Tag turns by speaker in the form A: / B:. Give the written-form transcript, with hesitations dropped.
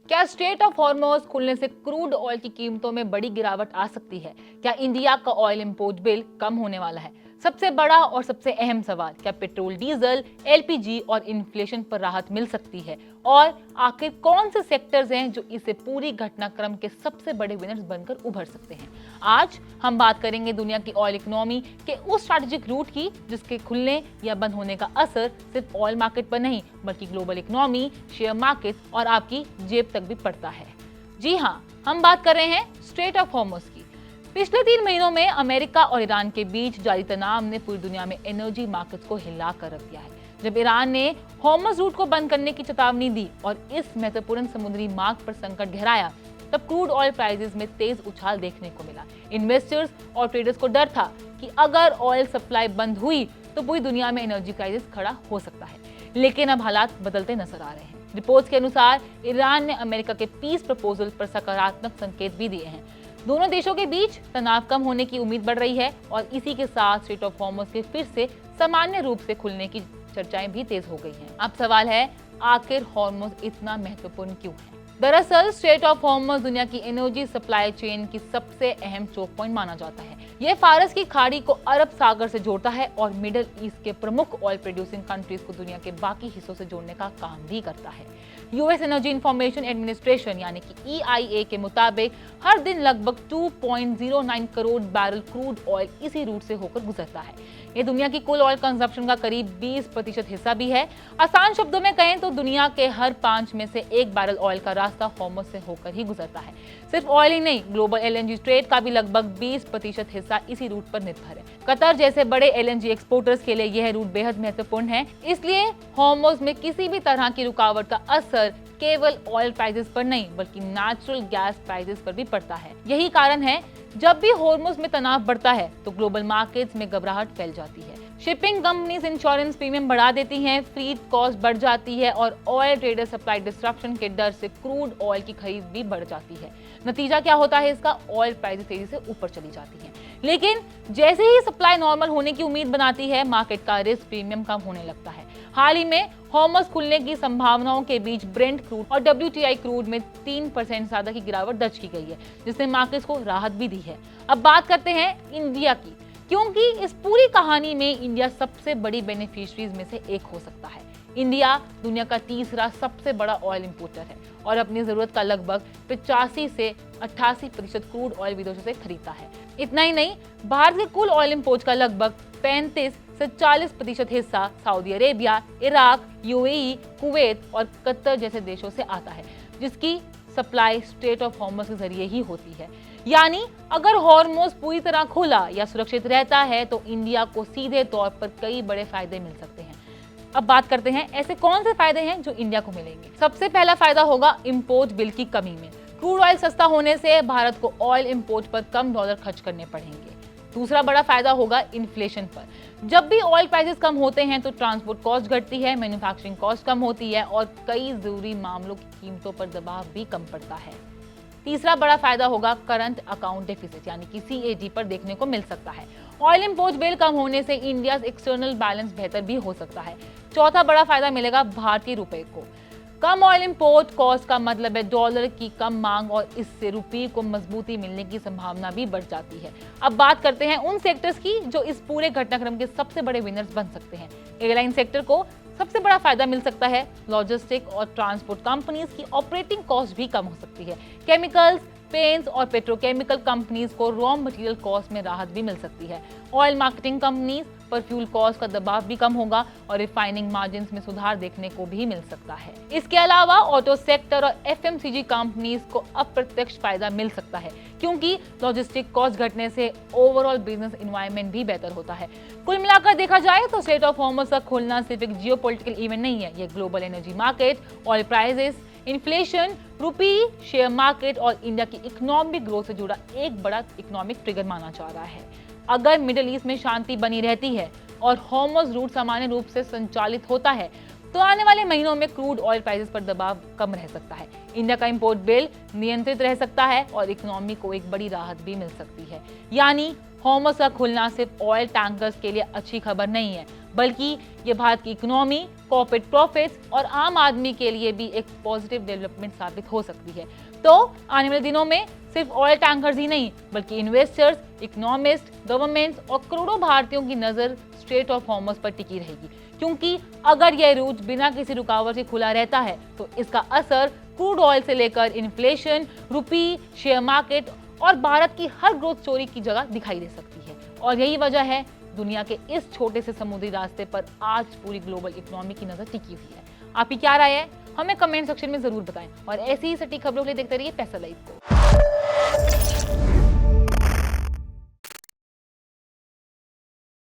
A: क्या straight of Hormuz खुलने से क्रूड ऑयल की कीमतों में बड़ी गिरावट आ सकती है? क्या इंडिया का ऑयल इंपोर्ट बिल कम होने वाला है? सबसे बड़ा और सबसे अहम सवाल, क्या पेट्रोल, डीजल, एलपीजी और इन्फ्लेशन पर राहत मिल सकती है? और आखिर कौन से सेक्टर्स हैं जो इसे पूरी घटनाक्रम के सबसे बड़े विनर्स बनकर उभर सकते हैं? आज हम बात करेंगे दुनिया की ऑयल इकोनॉमी के उस स्ट्रैटेजिक रूट की जिसके खुलने या बंद होने का असर सिर्फ ऑयल मार्केट पर नहीं बल्कि ग्लोबल इकोनॉमी, शेयर मार्केट और आपकी जेब तक भी पड़ता है। जी हाँ, हम बात कर रहे हैं स्ट्रेट ऑफ हॉर्मुज की। पिछले 3 महीनों में अमेरिका और ईरान के बीच जारी तनाव ने पूरी दुनिया में एनर्जी मार्केट्स को हिला कर रख दिया है। जब ईरान ने हॉर्मुज रूट को बंद करने की चेतावनी दी और इस महत्वपूर्ण समुद्री मार्ग पर संकट गहराया, तब क्रूड ऑयल प्राइसेस में तेज उछाल देखने को मिला। इन्वेस्टर्स और ट्रेडर्स को डर था कि अगर ऑयल सप्लाई बंद हुई तो पूरी दुनिया में एनर्जी क्राइसिस खड़ा हो सकता है। लेकिन अब हालात बदलते नजर आ रहे हैं। रिपोर्ट्स के अनुसार ईरान ने अमेरिका के पीस प्रपोजल पर सकारात्मक संकेत भी दिए हैं। दोनों देशों के बीच तनाव कम होने की उम्मीद बढ़ रही है और इसी के साथ स्ट्रेट ऑफ हॉर्मुज के फिर से सामान्य रूप से खुलने की चर्चाएं भी तेज हो गई हैं। अब सवाल है, आखिर हॉर्मुज इतना महत्वपूर्ण क्यों है? दरअसल स्ट्रेट ऑफ हॉर्मुज दुनिया की एनर्जी सप्लाई चेन की सबसे अहम चोक पॉइंट माना जाता है। यह फारस की खाड़ी को अरब सागर से जोड़ता है और मिडिल ईस्ट के प्रमुख ऑयल प्रोड्यूसिंग कंट्रीज को दुनिया के बाकी हिस्सों से जोड़ने का काम भी करता है। यूएस एनर्जी इंफॉर्मेशन एडमिनिस्ट्रेशन यानी कि EIA के मुताबिक हर दिन लगभग 2.09 करोड़ बैरल क्रूड ऑयल इसी रूट से होकर गुजरता है। ये दुनिया की कुल ऑयल कंजप्शन का करीब 20% हिस्सा भी है। आसान शब्दों में कहें तो दुनिया के हर 5 में से 1 बैरल ऑयल का रास्ता हॉर्मुज से होकर ही गुजरता है। सिर्फ ऑयल ही नहीं, ग्लोबल LNG ट्रेड का भी लगभग 20% हिस्सा इसी रूट पर निर्भर है। कतर जैसे बड़े LNG एक्सपोर्टर्स के लिए यह रूट बेहद महत्वपूर्ण है। इसलिए हॉर्मुज में किसी भी तरह की रुकावट का असर केवल ऑयल प्राइसेस पर नहीं बल्कि नेचुरल गैस प्राइसेस पर भी पड़ता है। यही कारण है जब भी हॉर्मुज में तनाव बढ़ता है तो ग्लोबल मार्केट्स में घबराहट फैल जाती है। शिपिंग कंपनीज इंश्योरेंस प्रीमियम बढ़ा देती हैं, फ्रीट कॉस्ट बढ़ जाती है और ऑयल ट्रेडर सप्लाई डिस्ट्रप्शन के डर से क्रूड ऑयल की खरीद भी बढ़ जाती है। नतीजा क्या होता है इसका? ऑयल प्राइसेस तेजी से ऊपर चली जाती हैं। लेकिन जैसे ही सप्लाई नॉर्मल होने की उम्मीद बनाती है, मार्केट का रिस्क प्रीमियम कम होने लगता है। हाल ही में हॉर्मुज खुलने की संभावनाओं के बीच ब्रेंट क्रूड और WTI क्रूड में 3% ज्यादा की गिरावट दर्ज की गई है, जिसने मार्केट्स को राहत भी दी है। अब बात करते हैं इंडिया की, क्योंकि इस पूरी कहानी में इंडिया सबसे बड़ी बेनिफिशियरीज में से एक हो सकता है। इंडिया दुनिया का तीसरा सबसे बड़ा ऑयल इंपोर्टर है और अपनी जरूरत का लगभग 85 से 88% क्रूड ऑयल विदेशों से खरीदता है। इतना ही नहीं, भारत के कुल ऑयल इंपोर्ट का लगभग 35 से 40% हिस्सा Saudi Arabia, Iraq, UAE, Kuwait और कतर जैसे देशों से आता है, जिसकी सप्लाई स्ट्रेट ऑफ हॉर्मुज के जरिए ही होती है। यानी अगर हॉर्मुज पूरी तरह खुला या सुरक्षित रहता है तो इंडिया को सीधे तौर पर कई बड़े फायदे मिल सकते हैं। अब बात करते हैं ऐसे कौन से फायदे हैं जो इंडिया को मिलेंगे। सबसे पहला फायदा होगा इंपोर्ट बिल की कमी में। क्रूड ऑयल सस्ता होने से भारत को ऑयल इंपोर्ट पर कम डॉलर खर्च करने पड़ेंगे। दूसरा बड़ा फायदा होगा इन्फ्लेशन पर। जब भी ऑयल प्राइसेस कम होते हैं तो ट्रांसपोर्ट कॉस्ट घटती है, मैन्युफैक्चरिंग कॉस्ट कम होती है और कई जरूरी मामलों की कीमतों पर दबाव भी कम पड़ता है। तीसरा बड़ा फायदा होगा करंट अकाउंट डेफिसिट यानी कि CAD पर देखने को मिल सकता है। ऑयल इंपोर्ट बिल कम होने से इंडिया एक्सटर्नल बैलेंस बेहतर भी हो सकता है। चौथा बड़ा फायदा मिलेगा भारतीय रुपए को। कम ऑयल इंपोर्ट कॉस्ट का मतलब है डॉलर की कम मांग और इससे रुपये को मजबूती मिलने की संभावना भी बढ़ जाती है। अब बात करते हैं उन सेक्टर्स की जो इस पूरे घटनाक्रम के सबसे बड़े विनर्स बन सकते हैं। एयरलाइन सेक्टर को सबसे बड़ा फायदा मिल सकता है। लॉजिस्टिक और ट्रांसपोर्ट कंपनीज की ऑपरेटिंग कॉस्ट भी कम हो सकती है। केमिकल्स, पेंट्स और पेट्रोकेमिकल कंपनीज को रॉ मटेरियल कॉस्ट में राहत भी मिल सकती है। ऑयल मार्केटिंग कंपनीज पर फ्यूल कॉस्ट का दबाव भी कम होगा और रिफाइनिंग मार्जिन्स में सुधार देखने को भी मिल सकता है। इसके अलावा ऑटो सेक्टर और FMCG कंपनीज को अप्रत्यक्ष फायदा मिल सकता है, क्योंकि लॉजिस्टिक कॉस्ट घटने से ओवरऑल बिजनेस एनवायरनमेंट भी बेहतर होता है। कुल मिलाकर देखा जाए तो स्ट्रेट ऑफ हॉर्मुज का खुलना सिर्फ एक जियोपॉलिटिकल इवेंट नहीं है, ये global energy market, oil prices, inflation, rupee, share market और इंडिया की इकोनॉमिक ग्रोथ से जुड़ा एक बड़ा इकोनॉमिक ट्रिगर माना जा रहा है। अगर मिडिल ईस्ट में शांति बनी रहती है और हॉर्मुज रूट सामान्य रूप से संचालित होता है तो आने वाले महीनों में क्रूड ऑयल प्राइसेस पर दबाव कम रह सकता है। इंडिया का इंपोर्ट बिल नियंत्रित रह सकता है और इकोनॉमी को एक बड़ी राहत भी मिल सकती है। यानी हॉर्मुज का खुलना सिर्फ ऑयल टैंकर्स के लिए अच्छी खबर नहीं है बल्कि ये भारत की इकोनॉमी, कॉर्पोरेट प्रॉफिट्स और आम आदमी के लिए भी एक पॉजिटिव डेवलपमेंट साबित हो सकती है। तो आने वाले दिनों में सिर्फ ऑयल टैंकर्स ही नहीं बल्कि इन्वेस्टर्स, इकोनॉमिस्ट, गवर्नमेंट्स और करोड़ों भारतीयों की नजर स्ट्रेट ऑफ हॉर्मुज पर टिकी रहेगी, क्योंकि अगर यह रूट बिना किसी रुकावट के खुला रहता है तो इसका असर क्रूड ऑयल से लेकर इन्फ्लेशन, रुपी, शेयर मार्केट और भारत की हर ग्रोथ स्टोरी की जगह दिखाई दे सकती है। और यही वजह है दुनिया के इस छोटे से समुद्री रास्ते पर आज पूरी ग्लोबल इकोनॉमी की नजर टिकी हुई है। आपकी क्या राय है, हमें कमेंट सेक्शन में जरूर बताएं और ऐसी ही सटीक खबरों के लिए देखते रहिए पैसा लाइव को।